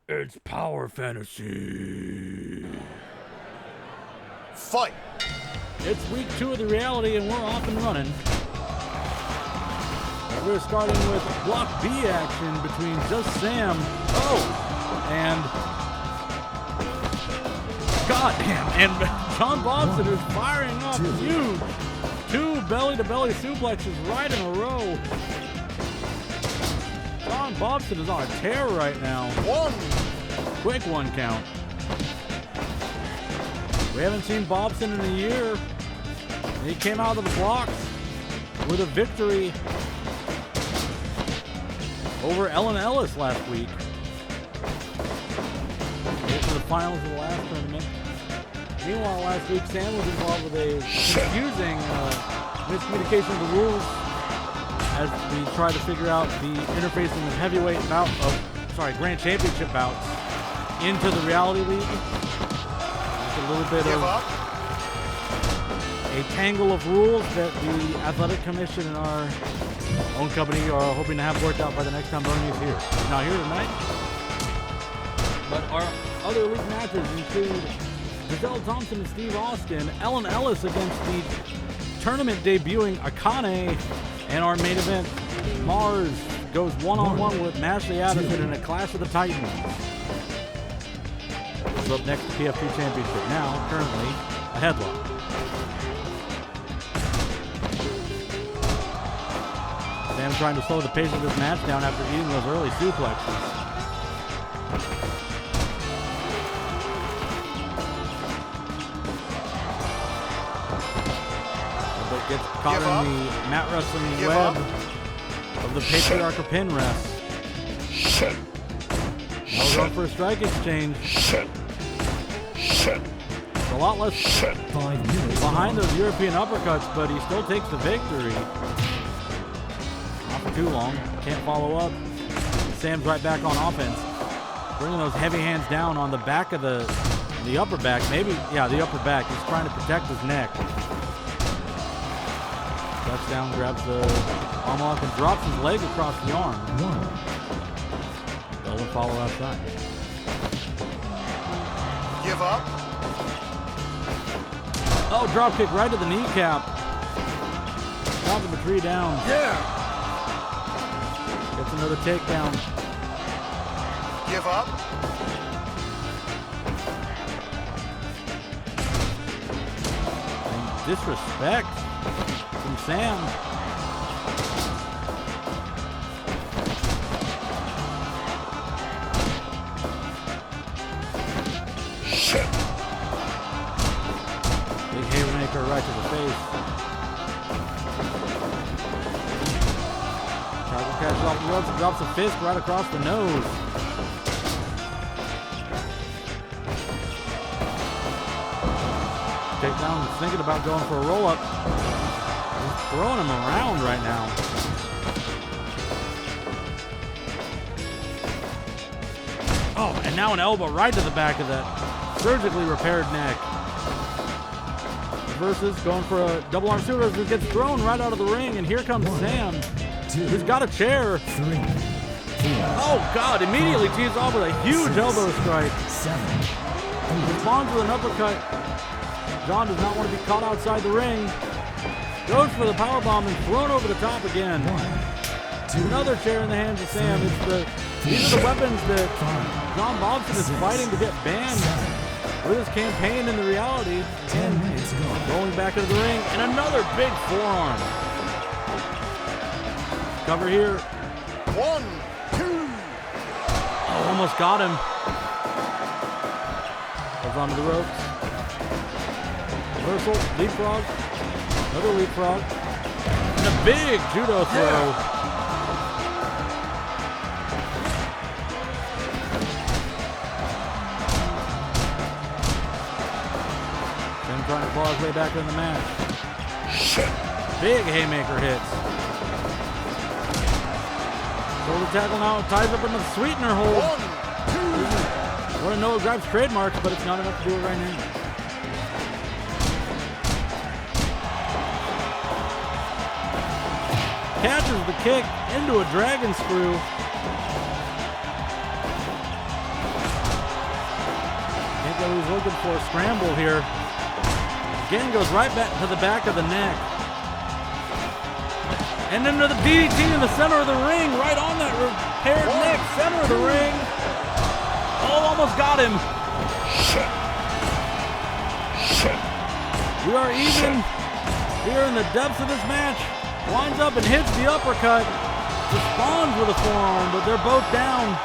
It's power fantasy. Fight. It's week 2 of the reality, and we're off and running. We're starting with Block B action between Just Sam. And goddamn, and Jon Bobson is firing up huge. 2 belly-to-belly suplexes right in a row. Jon Bobson is on a tear right now. Quick 1 count. We haven't seen Bobson in a year. He came out of the blocks with a victory over Ellen Ellis last week. To the finals of the last tournament. Meanwhile, last week, Sam was involved with a confusing miscommunication of the rules as we try to figure out the interfacing of heavyweight Grand Championship bouts into the Reality League. Just a little bit of a tangle of rules that the Athletic Commission and our own company are hoping to have worked out by the next time Bernie is here. He's not here tonight. But our other league matches include Gisele Thomsen and Steve Austin, Ellen Ellis against the tournament debuting Akane, and our main event, Mars, goes one-on-one with Mashley Addison in a Clash of the Titans. This is up next to PF2 Championship. Now, currently, a headlock. Sam trying to slow the pace of this match down after eating those early suplexes. But gets caught in the mat wrestling web of the patriarchal pin rest. Now we're going for a strike exchange. It's a lot less behind those European uppercuts, but he still takes the victory. Not for too long. Can't follow up. Sam's right back on offense. Bringing those heavy hands down on the back of the upper back. Maybe, yeah, the upper back. He's trying to protect his neck. Touchdown, grabs the arm lock and drops his leg across the arm. Doesn't follow outside. Give up. Oh, drop kick right to the kneecap. Top of the tree down. Yeah. Gets another takedown. Give up. And disrespect from Sam. Big haymaker right to the face. Tiger catches off the ropes and drops a fist right across the nose. Takedown, he's thinking about going for a roll-up. He's throwing him around right now. Oh, and now an elbow right to the back of that surgically repaired neck. Versus going for a double arm super who gets thrown right out of the ring, and here comes Sam, who's got a chair. Oh God, immediately tees off with a huge elbow strike. Responds with an uppercut. Jon does not want to be caught outside the ring. Goes for the powerbomb and thrown over the top again. Another chair in the hands of Sam. These are the weapons that Jon Bobson is fighting to get banned with his campaign in the reality. And rolling back into the ring, and another big forearm. Cover here. 1, 2. Oh, almost got him. Goes onto the ropes. Reversal, leapfrog, another leapfrog, and a big judo throw. Sam trying to claw his way back in the match. Big haymaker hits. Shoulder tackle now, ties up in the sweetener hold. 1, 2. Want to know it grabs trademarks, but it's not enough to do it right now. Catches the kick into a dragon screw. Sicko, who's looking for a scramble here. Again, goes right back to the back of the neck. And then to the DDT in the center of the ring, right on that repaired neck, center of the ring. Oh, almost got him. Shit. We are even here in the depths of this match. Winds up and hits the uppercut. Responds with a forearm, but they're both down.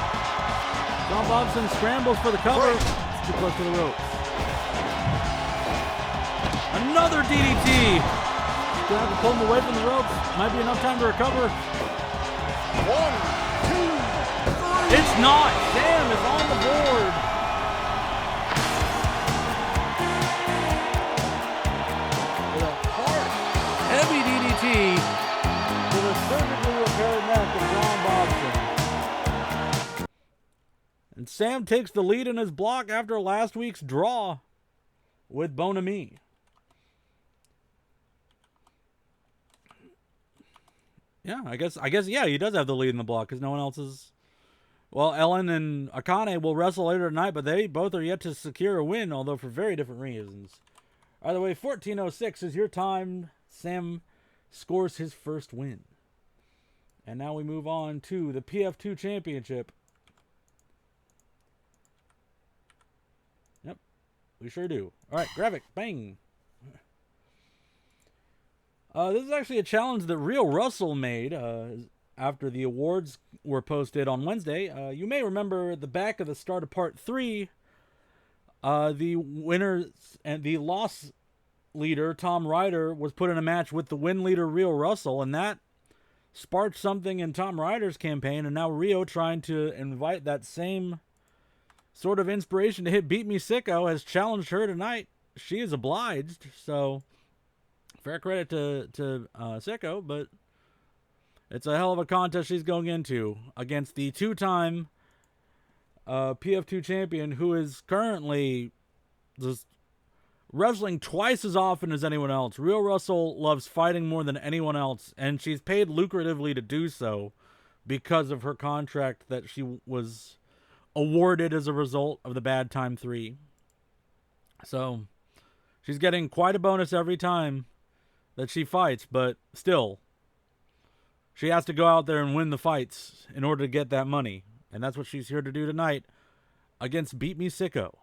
Jon Bobson scrambles for the cover. It's too close to the ropes. Another DDT. Gonna have to pull him away from the ropes. Might be enough time to recover. 1, 2, 3. It's not. Sam is on the board. With a hard, heavy DDT to the surgically repaired neck of Jon Bobson. And Sam takes the lead in his block after last week's draw with Bon Ami. Yeah, I guess, yeah, he does have the lead in the block because no one else is. Well, Ellen and Akane will wrestle later tonight, but they both are yet to secure a win, although for very different reasons. Either way, 14:06 is your time. Sam scores his first win. And now we move on to the PF2 Championship. Yep, we sure do. All right, graphic, bang. This is actually a challenge that Rio Russel made after the awards were posted on Wednesday. You may remember at the back of the start of Part 3, the winners and the loss leader, Tom Ryder, was put in a match with the win leader, Rio Russel, and that sparked something in Tom Ryder's campaign, and now Rio, trying to invite that same sort of inspiration to hit Beat Me Sicko, has challenged her tonight. She is obliged, so fair credit to Sicko, but it's a hell of a contest she's going into against the two-time PF2 champion, who is currently just wrestling twice as often as anyone else. Rio Russel loves fighting more than anyone else, and she's paid lucratively to do so because of her contract that she was awarded as a result of the Bad Time 3. So she's getting quite a bonus every time that she fights, but still, she has to go out there and win the fights in order to get that money. And that's what she's here to do tonight against Beat Me Sicko.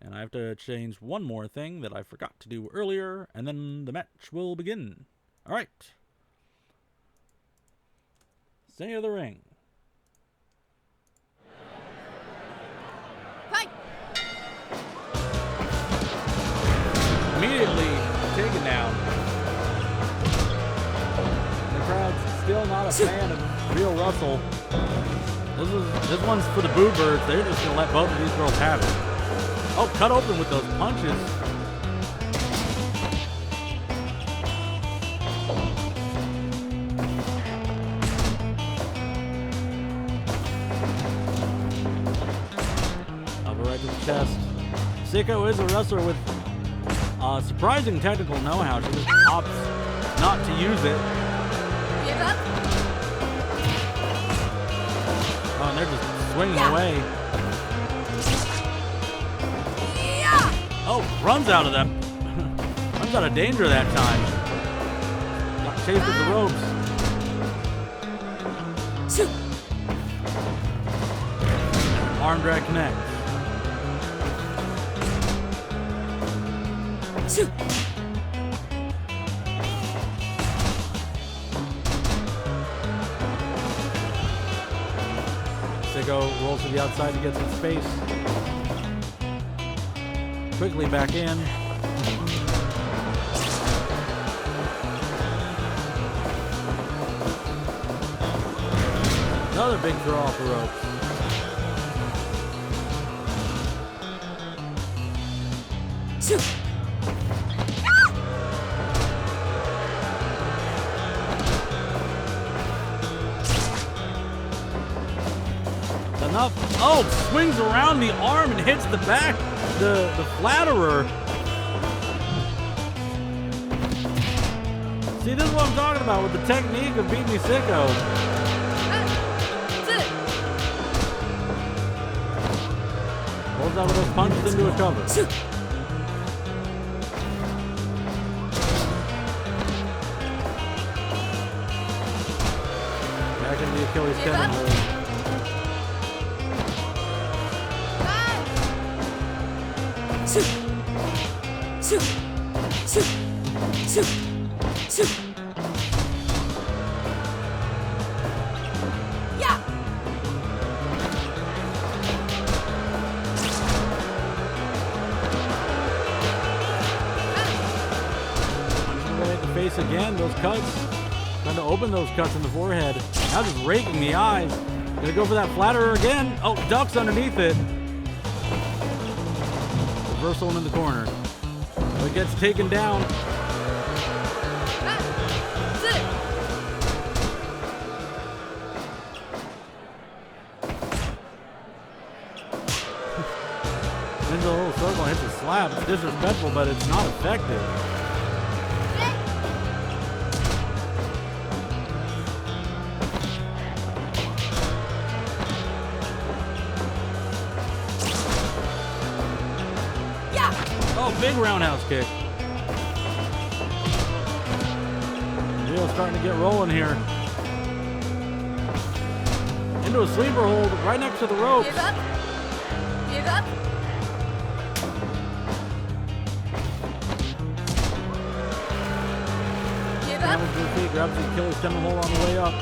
And I have to change one more thing that I forgot to do earlier, and then the match will begin. All right. Center of the ring. Fight! Immediately taken down. The crowd's still not a fan of Rio Russel. This one's for the Boo Birds. They're just gonna let both of these girls have it. Oh, cut open with those punches. Elbow right to the chest. Sicko is a wrestler with surprising technical know-how. She just opts not to use it. Give up. Oh, and they're just swinging away. Oh, runs out of them. Runs out of danger that time. Got chased with the ropes. Arm drag connect. Sicko rolls to the outside to get some space. Quickly back in. Another big throw off the ropes. Enough. Oh, swings around the arm and hits the back. The flatterer. See, this is what I'm talking about with the technique of Beat Me Sicko. Rolls out with those punches into a cover. Back into the Achilles tendon hold. Yeah. Punching away at the face again. Those cuts. Trying to open those cuts in the forehead. Now just raking the eyes. Gonna go for that flatterer again. Oh, ducks underneath it. Reversal in the corner. But gets taken down. Into a little circle, hits a slap. It's disrespectful, but it's not effective. Oh, big roundhouse kick. Rio's starting to get rolling here. Into a sleeper hold right next to the ropes. Give up. Give up. Give up. Damage to the feet, grabs the Achilles tendon hold on the way up.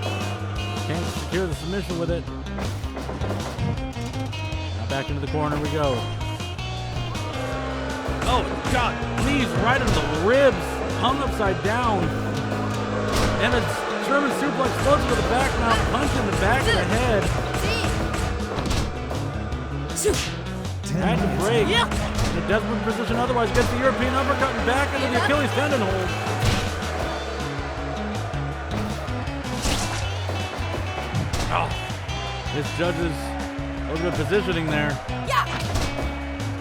Can't secure the submission with it. Now back into the corner we go. Oh, God, knees right into the ribs, hung upside down. And a German suplex floats to the back mount, punch in the back of the head. Had to break. In a desperate position otherwise, gets the European uppercut and back into the Achilles tendon hold. Oh, this judge's a little bit of positioning there.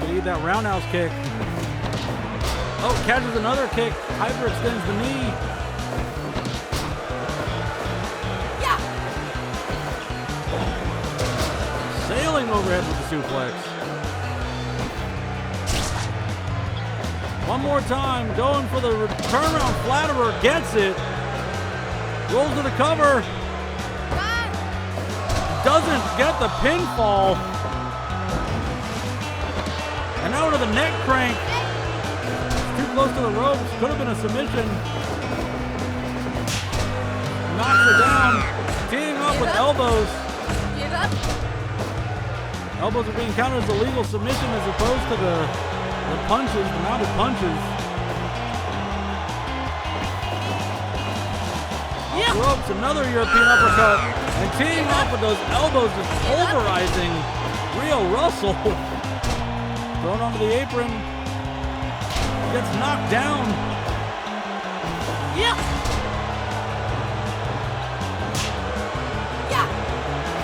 Gonna eat that roundhouse kick. Oh, catches another kick. Hyperextends the knee. Sailing overhead with the suplex. One more time. Going for the turnaround flatterer. Gets it. Rolls to the cover. Doesn't get the pinfall. And out of the neck crank. Too close to the ropes. Could have been a submission. Knocks her down. Teeing off with elbows. Elbows are being counted as a legal submission as opposed to the punches, the mounted punches. Off the ropes, another European uppercut. And teeing off with those elbows, just pulverizing Rio Russel. Thrown onto the apron. Gets knocked down.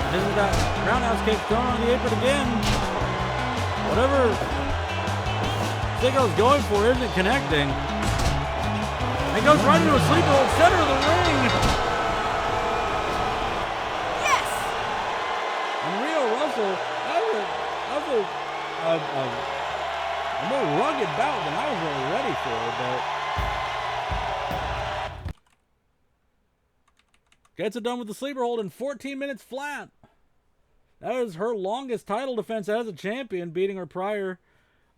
This is that roundhouse kick thrown on the apron again. Whatever Sicko's going for isn't connecting. And goes right into a sleeper hold, center of the ring. Yes! And Rio Russell, that was a more rugged bout than I was really ready for, but gets it done with the sleeper hold in 14 minutes flat. That is her longest title defense as a champion, beating her prior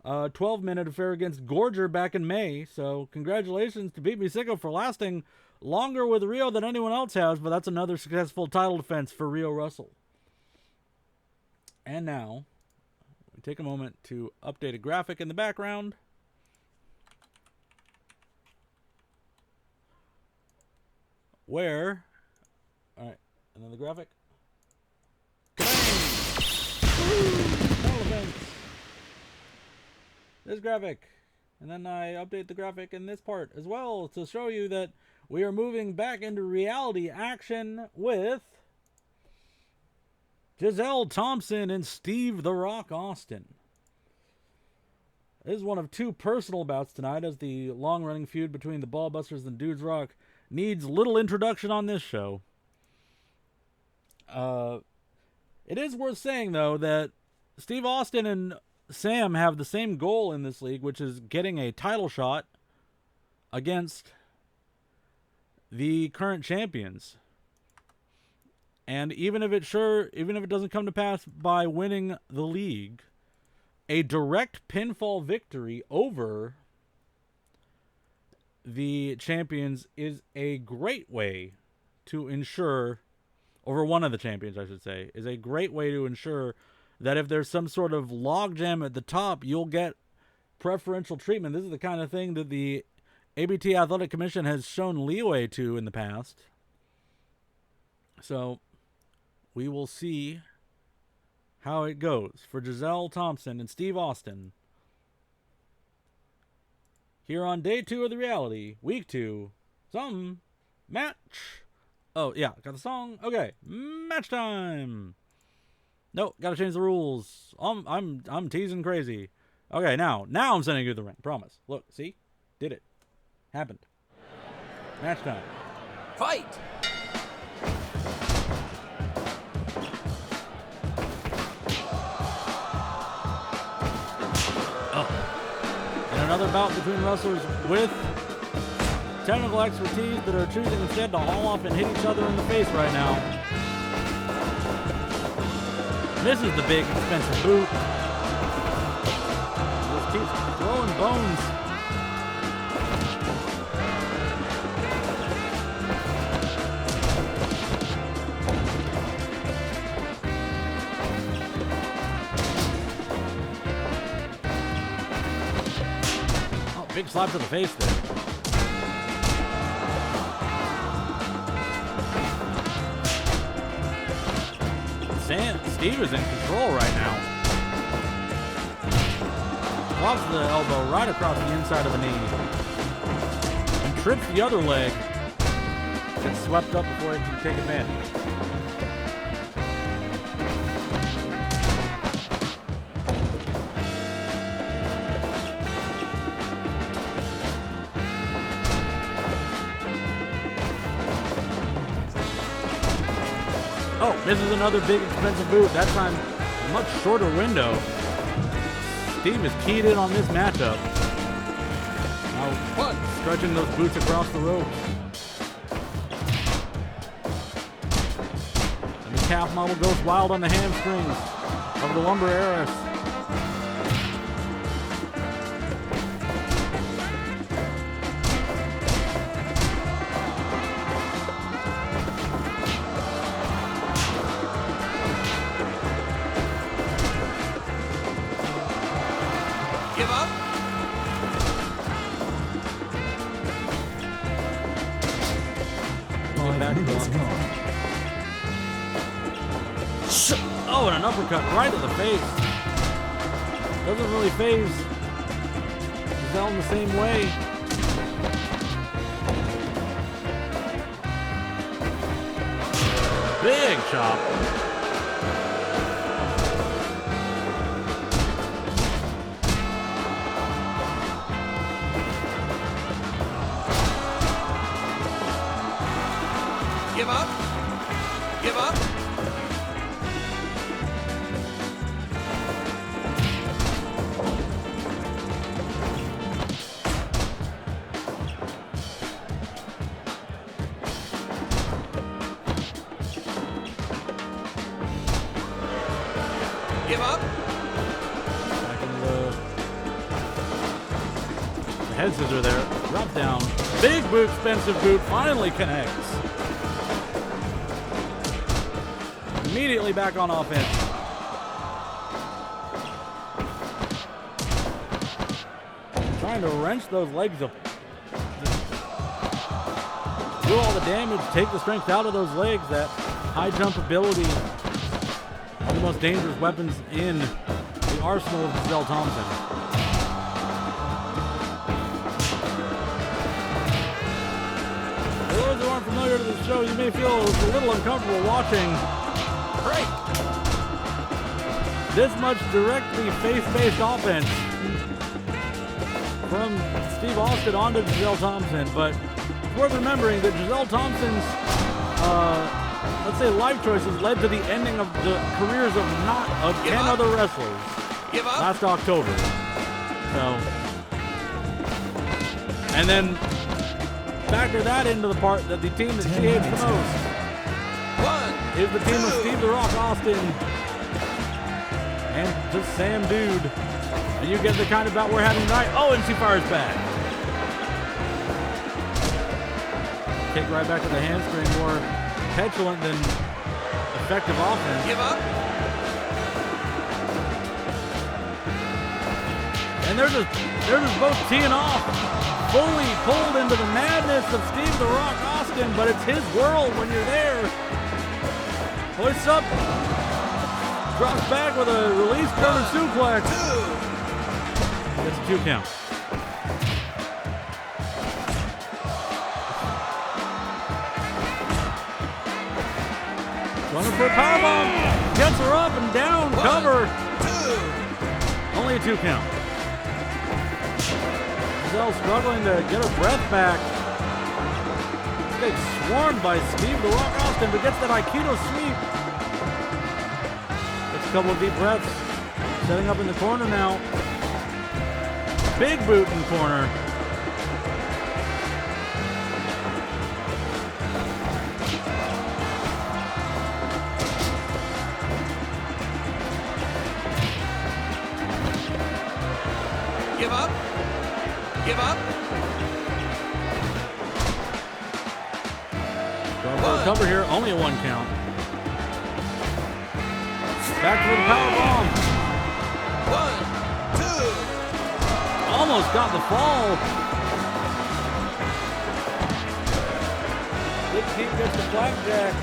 12-minute affair against Gorger back in May. So congratulations to Beat Me Sicko for lasting longer with Rio than anyone else has, but that's another successful title defense for Rio Russell. And now, we take a moment to update a graphic in the background. Where, all right, and then the graphic. This graphic, and then I update the graphic in this part as well to show you that we are moving back into reality action with Gisele Thomsen and Steve "The Rock" Austin. This is one of two personal bouts tonight, as the long-running feud between the Ballbusters and Dudes Rock needs little introduction on this show. It is worth saying, though, that Steve Austin and Sam have the same goal in this league, which is getting a title shot against the current champions. And even if it doesn't come to pass by winning the league, a direct pinfall victory over the champions is a great way to ensure, over one of the champions, I should say, is a great way to ensure that if there's some sort of logjam at the top, you'll get preferential treatment. This is the kind of thing that the ABT Athletic Commission has shown leeway to in the past. So we will see how it goes for Gisele Thomsen and Steve Austin here on day 2 of the reality, week 2, some match. Oh yeah, got the song. Okay, match time. Nope, gotta change the rules. I'm teasing crazy. Okay, now I'm sending you to the ring. Promise. Look, see, did it. Happened. Match time. Fight! Another bout between wrestlers with technical expertise that are choosing instead to haul off and hit each other in the face right now. This is the big expensive boot. Just keeps throwing bones. Big slap to the face there. Steve is in control right now. Drops the elbow right across the inside of the knee. And trips the other leg. Gets swept up before he can take advantage. Oh, this is another big expensive boot. That time, a much shorter window. Steve is keyed in on this matchup. Now, stretching those boots across the rope. And the calf model goes wild on the hamstrings of the lumber heiress. Oh, and an uppercut right to the face. Doesn't really phase Gisele in the same way. Big chop. Give up. Give up. Give up. Back in the head scissor there. Drop down. Big boot, expensive boot, finally connects. Immediately back on offense. Trying to wrench those legs up. Do all the damage, take the strength out of those legs. That high jump ability, one of the most dangerous weapons in the arsenal of Gisele Thomsen. For those who aren't familiar to the show, you may feel a little uncomfortable watching this much directly face-based offense from Steve Austin onto Gisele Thomsen, but it's worth remembering that Gisele Thomsen's, let's say, life choices led to the ending of the careers of 10 other wrestlers. Give up. last October. So, and then factor that into the part that the team that she hates the most is the team of Steve "The Rock" Austin and just Sam Dude. And you get the kind of bout we're having tonight. Oh, and she fires back. Kick right back to the hamstring, more petulant than effective offense. Give up. And they're just both teeing off, fully pulled into the madness of Steve "The Rock" Austin, but it's his world when you're there. Hoists up, drops back with a release German suplex. It's a 2 count. Running for a powerbomb, gets her up and down, cover. Only a 2 count. Gisele struggling to get her breath back. Big swarmed by Steve "The Rock" Austin, but gets that Aikido sweep. Gets a couple of deep breaths. Setting up in the corner now. Big boot in the corner. Give up. Give up. Going for a cover here, only a 1 count. Back to the power bomb. 1, 2. Almost got the fall. Big team gets the blackjack.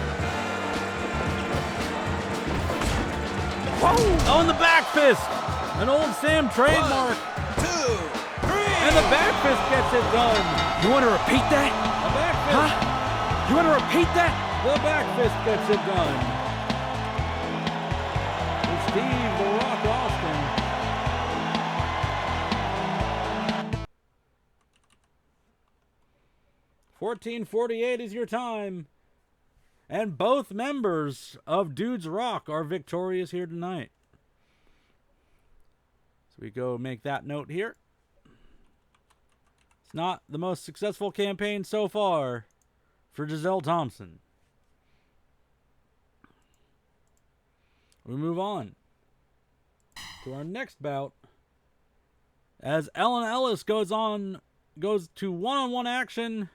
Whoa! Oh, and the back fist. An old Sam trademark. 1, 2, 3. And the back fist gets it done. You want to repeat that? The back fist. Huh? You want to repeat that? The back fist gets it done. With Steve "The Rock" Austin. $14.48 is your time. And both members of Dudes Rock are victorious here tonight. So we go make that note here. It's not the most successful campaign so far for Gisele Thomsen. We move on to our next bout as Ellen Ellis goes to one-on-one action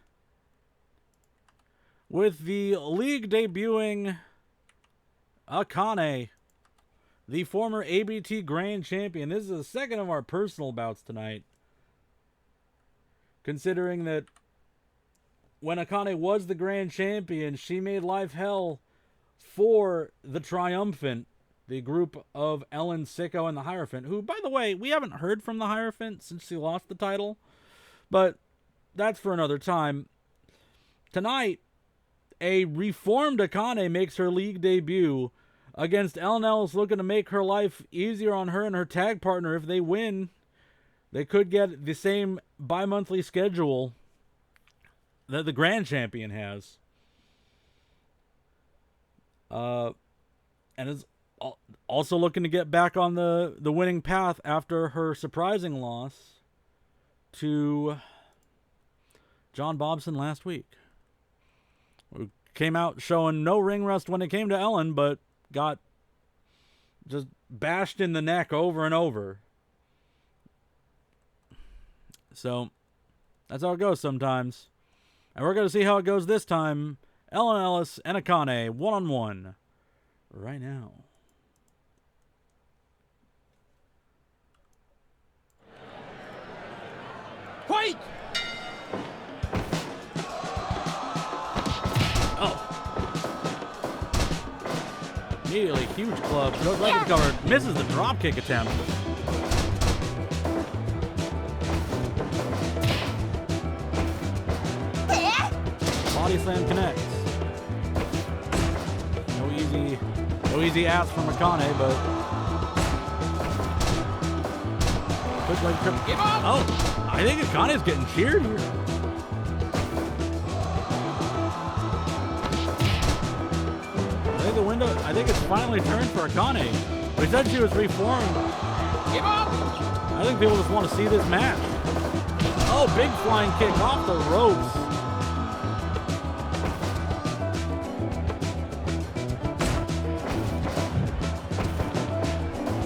with the league debuting Akane, the former ABT Grand Champion. This is the second of our personal bouts tonight, considering that when Akane was the Grand Champion, she made life hell for the Triumphant, the group of Ellen, Sicko, and the Hierophant, who, by the way, we haven't heard from the Hierophant since she lost the title, but that's for another time. Tonight, a reformed Akane makes her league debut against Ellen Ellis, looking to make her life easier on her and her tag partner. If they win, they could get the same bi-monthly schedule that the Grand Champion has. And is also looking to get back on the winning path after her surprising loss to Jon Bobson last week. Who came out showing no ring rust when it came to Ellen, but got just bashed in the neck over and over. So that's how it goes sometimes. And we're going to see how it goes this time. Ellen Ellis and Akane one-on-one right now. Fight! Oh. Immediately, huge club. Goes right to the cover. Misses the dropkick attempt. Body slam connects. No easy ass from Akane, but quick leg trip. Give up! Oh, I think Akane's getting cheered here. I think it's finally turned for Akane. We said she was reformed. Give up. I think people just want to see this match. Oh, big flying kick off the ropes.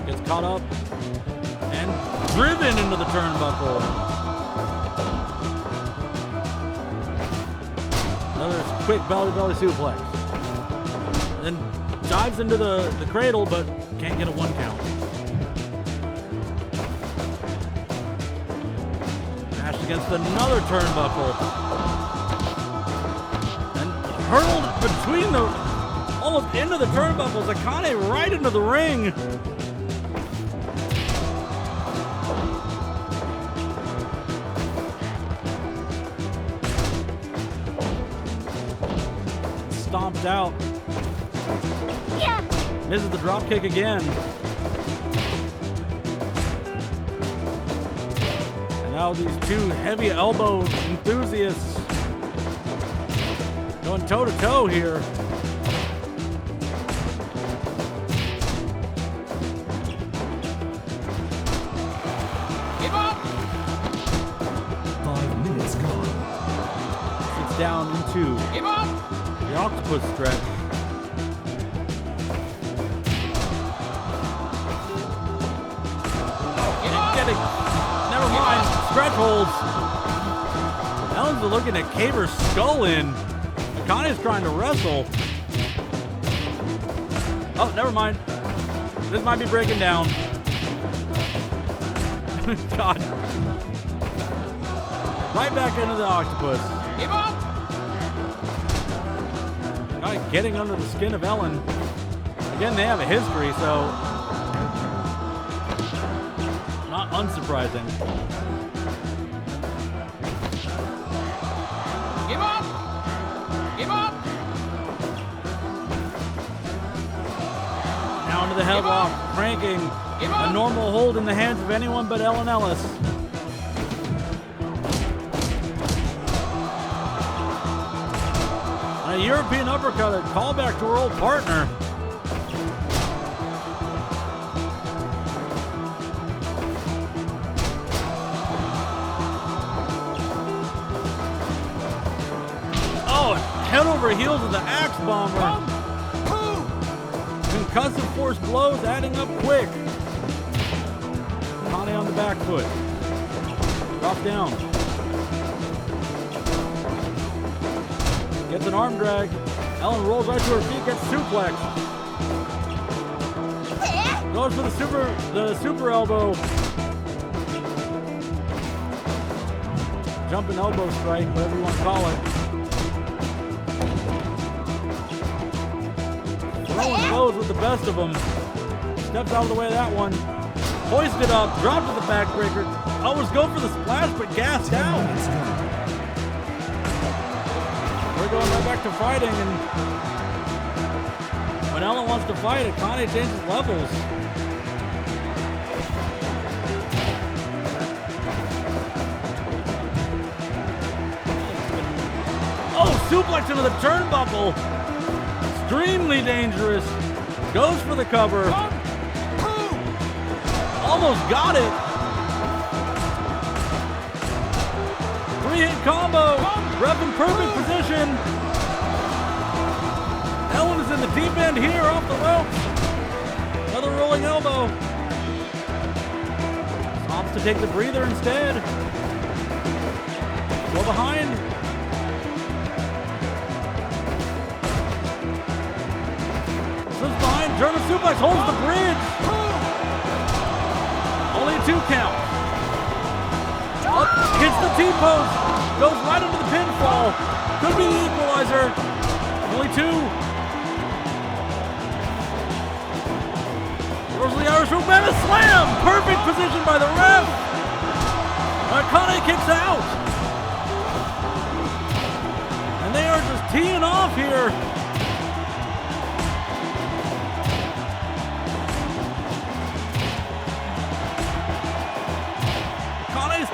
Gets caught up and driven into the turnbuckle. Another quick belly-to-belly suplex. Then dives into the cradle, but can't get a 1 count. Mashed against another turnbuckle. And hurled between the, almost into the turnbuckles. Akane right into the ring. Stomped out. Yeah. Misses the drop kick again. And now these two heavy elbow enthusiasts going toe to toe here. Give up. 5 minutes gone. Sits down into Give up. the octopus stretch. Never mind. Stretch holds. Ellen's looking to cave her skull in. Akane's trying to wrestle. Oh, never mind. This might be breaking down. God. Right back into the octopus. Give up. Guy getting under the skin of Ellen. Again, they have a history, so not unsurprising. Give up. Give up. Now into the headlock, cranking a normal hold in the hands of anyone but Ellen Ellis. And a European uppercut, a callback to her old partner. Head over heels with the axe bomber. Concussive force blows adding up quick. Akane on the back foot. Drop down. Gets an arm drag. Ellen rolls right to her feet, gets suplexed. Goes for the super elbow. Jumping elbow strike, whatever you want to call it. Throwing blows with the best of them. Steps out of the way of that one. Hoisted up, dropped to the backbreaker. Always go for the splash, but gassed out. We're going right back to fighting, and when Ellen wants to fight, Akane changes levels. Oh, suplex into the turnbuckle. Extremely dangerous. Goes for the cover. Almost got it. 3-hit combo. Ref in perfect position. Ellen is in the deep end here off the ropes. Another rolling elbow. Opts to take the breather instead. Go behind. German suplex holds the bridge. Only a 2 count. Up, hits the T-post. Goes right into the pinfall. Could be the equalizer. Only 2. Goes to the Irish Rope and a slam. Perfect position by the ref. Akane kicks out. And they are just teeing off here.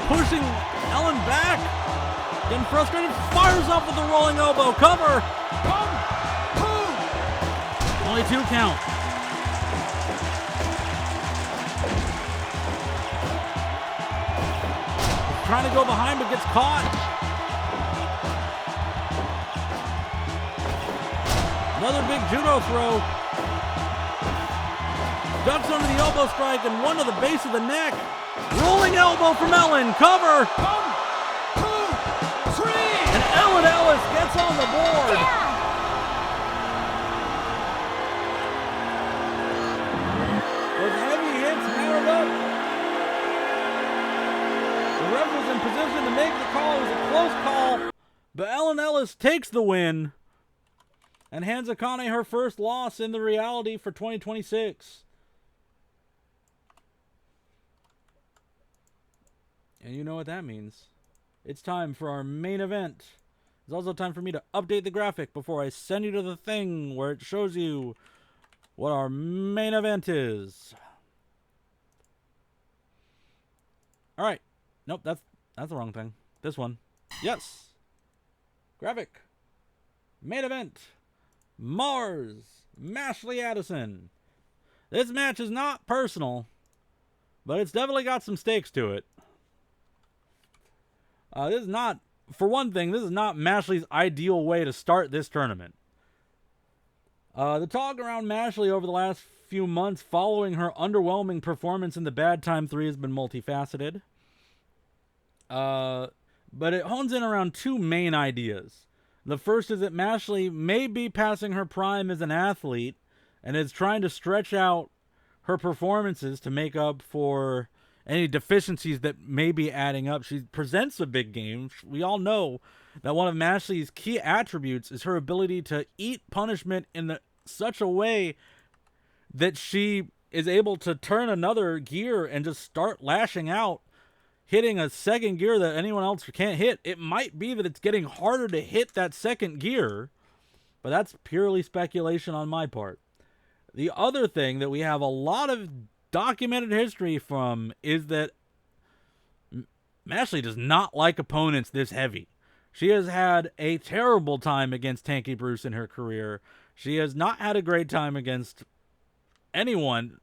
Pushing Ellen back. Getting frustrated. Fires up with the rolling elbow. Cover. Only 2 count. trying to go behind but gets caught. Another big judo throw. Ducks under the elbow strike and one to the base of the neck. Rolling elbow from Ellen. Cover. 1, 2, 3. And Ellen Ellis gets on the board. Yeah. With heavy hits mounted up. The ref was in position to make the call. It was a close call. But Ellen Ellis takes the win and hands Akane her first loss in the reality for 2026. And you know what that means. It's time for our main event. It's also time for me to update the graphic before I send you to the thing where it shows you what our main event is. All right. Nope, that's the wrong thing. This one. Yes. Graphic. Main event. Mars. Mashley Addison. This match is not personal, but it's definitely got some stakes to it. This is not, for one thing, this is not Mashley's ideal way to start this tournament. The talk around Mashley over the last few months following her underwhelming performance in the Bad Time 3 has been multifaceted. But it hones in around two main ideas. The first is that Mashley may be passing her prime as an athlete and is trying to stretch out her performances to make up for any deficiencies that may be adding up. She presents a big game. We all know that one of Mashley's key attributes is her ability to eat punishment in such a way that she is able to turn another gear and just start lashing out, hitting a second gear that anyone else can't hit. It might be that it's getting harder to hit that second gear, but that's purely speculation on my part. The other thing that we have a lot of documented history from is that Mashley does not like opponents this heavy. She has had a terrible time against Tanky Bruce in her career. She has not had a great time against anyone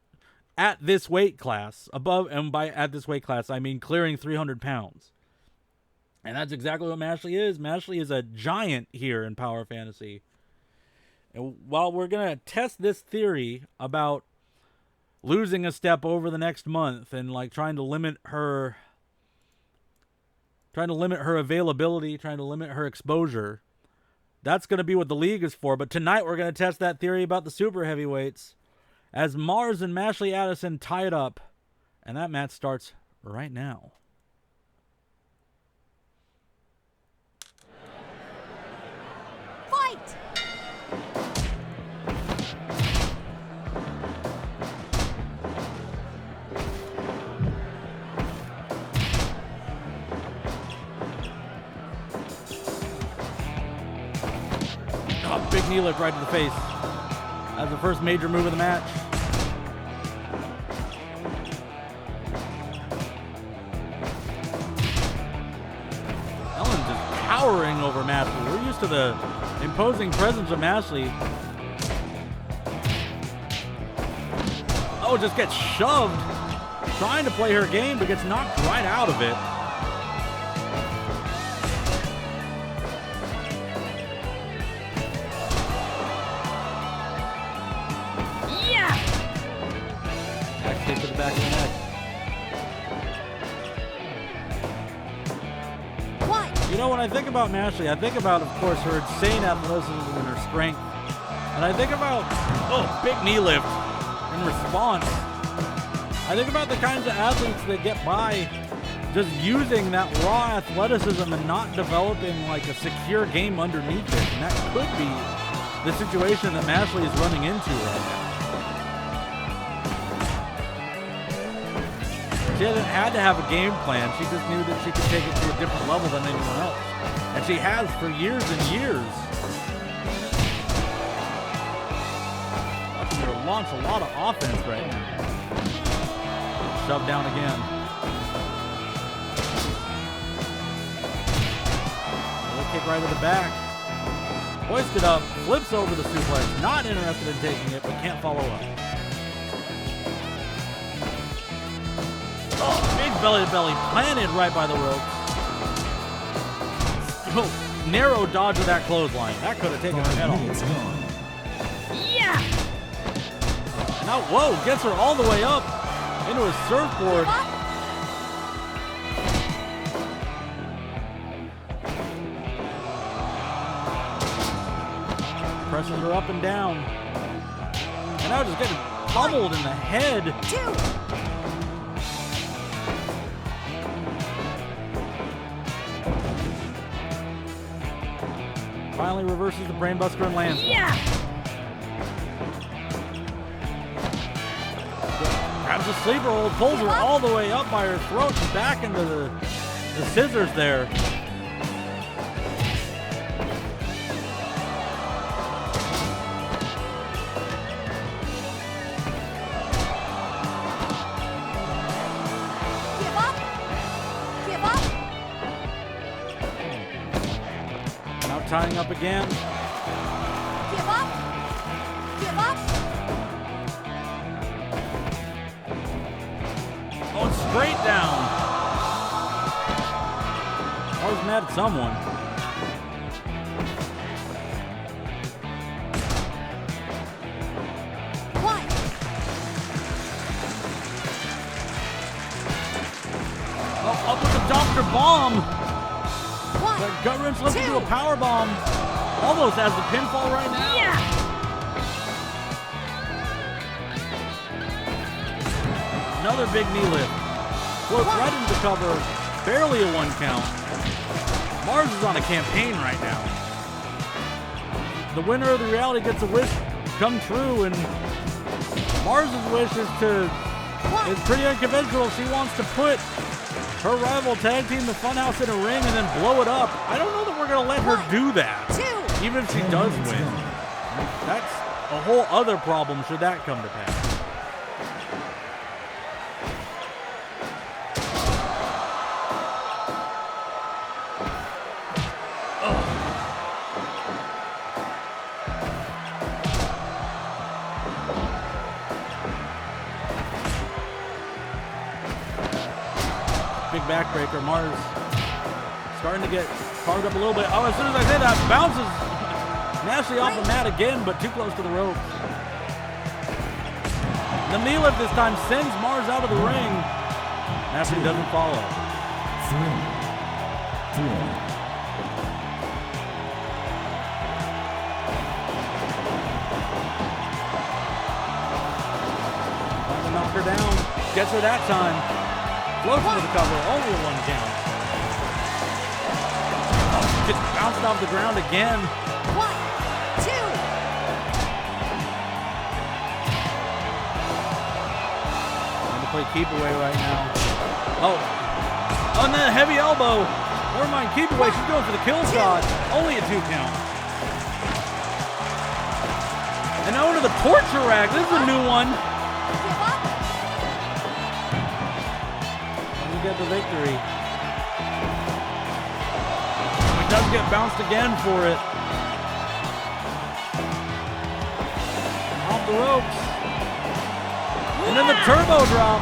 at this weight class. Above, and by at this weight class, I mean clearing 300 pounds. And that's exactly what Mashley is. Mashley is a giant here in Power Fantasy. And while we're going to test this theory about losing a step over the next month and like trying to limit her availability, trying to limit her exposure, that's going to be what the league is for. But tonight we're going to test that theory about the super heavyweights as Mars and Mashley Addison tie it up, and that match starts right now. Fight! Oh, big knee lift right to the face. That's the first major move of the match. Ellen just towering over Mashley. We're used to the imposing presence of Mashley. Oh, just gets shoved. Trying to play her game, but gets knocked right out of it. To the back of the neck. What? You know, when I think about Mashley, I think about, of course, her insane athleticism and her strength. And I think about, big knee lift in response. I think about the kinds of athletes that get by just using that raw athleticism and not developing like a secure game underneath it. And that could be the situation that Mashley is running into right now. She hasn't had to have a game plan. She just knew that she could take it to a different level than anyone else. And she has for years and years. Watching her launch a lot of offense right now. Shoved down again. Another kick right to the back. Hoisted up, flips over the suplex. Not interested in taking it, but can't follow up. Oh, big belly to belly, planted right by the ropes. Oh, narrow dodge of that clothesline. That could have taken her head off. Yeah! Now, whoa, gets her all the way up into his surfboard. Presses her up and down. And now just getting pummeled in the head. 2. Finally reverses the brainbuster and lands. Yeah! Grabs a sleeper hold, pulls her all the way up by her throat and back into the scissors there. Give up. Give up. Now tying up again. Give up. Give up. Going straight down. I was mad at someone. One. Oh, up with the Dr. Bomb. One. But gut wrench lifts into a power bomb. Almost has the pinfall right now. Yeah! Another big knee lift. Floats right into the cover. Barely a 1 count. Mars is on a campaign right now. The winner of the reality gets a wish come true, and Mars's wish is it's pretty unconventional. She wants to put her rival tag team, the Funhouse, in a ring and then blow it up. I don't know that we're gonna let her do that. 2. Even if she does win. That's a whole other problem should that come to pass. Big backbreaker. Mars starting to get carved up a little bit. Oh, as soon as I say that, bounces Mashley off the mat again, but too close to the rope. The knee lift this time sends Mars out of the ring. Mashley doesn't follow. 3, 4. Trying to knock her down. Gets her that time. Floats into the cover. Only a 1 count. Oh, gets bounced off the ground again. 1, 2. Trying to play keep away right now. Oh, on the heavy elbow. Never mind, keep away. She's going for the kill shot. Only a 2 count. And now into the torture rack. This is a new one. Give up. We get the victory. He does get bounced again for it. Off the ropes. And then the turbo drop.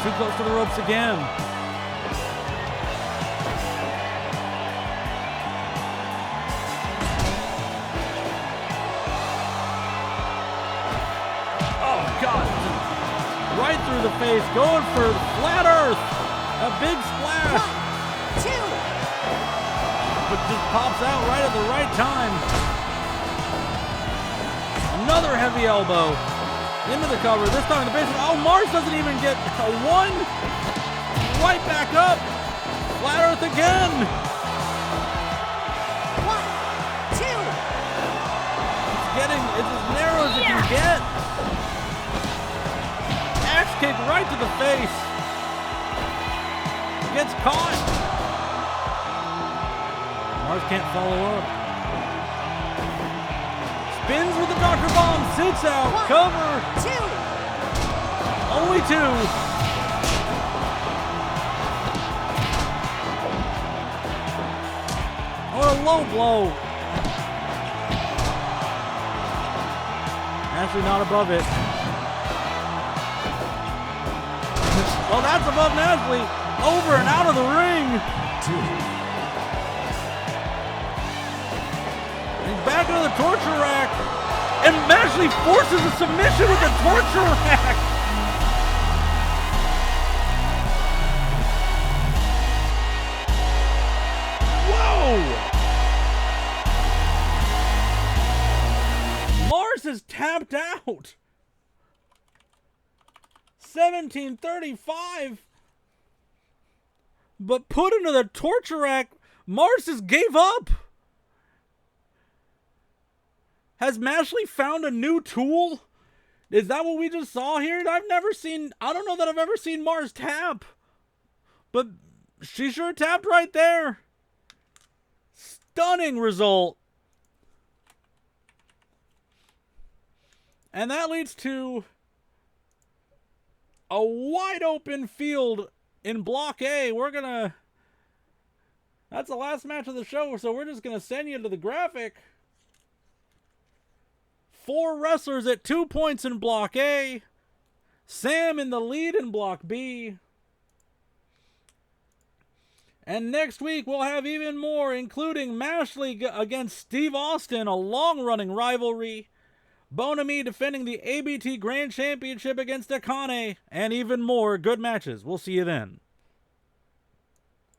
Too close to the ropes again. Oh, God. Right through the face. Going for flat earth. A big splash. 1, 2. But just pops out right at the right time. Another heavy elbow. Into the cover. This time in the basement. Oh, Mars doesn't even get a 1. Right back up. Flat earth again. 1, 2. It's as narrow as it can get. Axe kick right to the face. Gets caught. Mars can't follow up. Spins with the Dr. Bomb. Sits out. 1, Cover. 2. Only 2. What a low blow. Actually not above it. Well, that's above Mashley. Over and out of the ring. 2. back into the torture rack. And Mashley forces a submission with the torture rack. Whoa! Mars is tapped out. 17:35. But put into the torture rack, Mars just gave up. Has Mashley found a new tool? Is that what we just saw here? I don't know that I've ever seen Mars tap. But she sure tapped right there. Stunning result. And that leads to a wide open field in Block A. That's the last match of the show, so we're just going to send you to the graphic. 4 wrestlers at 2 points in Block A. Sam in the lead in Block B. And next week we'll have even more, including Mashley against Steve Austin, a long-running rivalry. Bonami defending the ABT Grand Championship against Akane, and even more good matches. We'll see you then.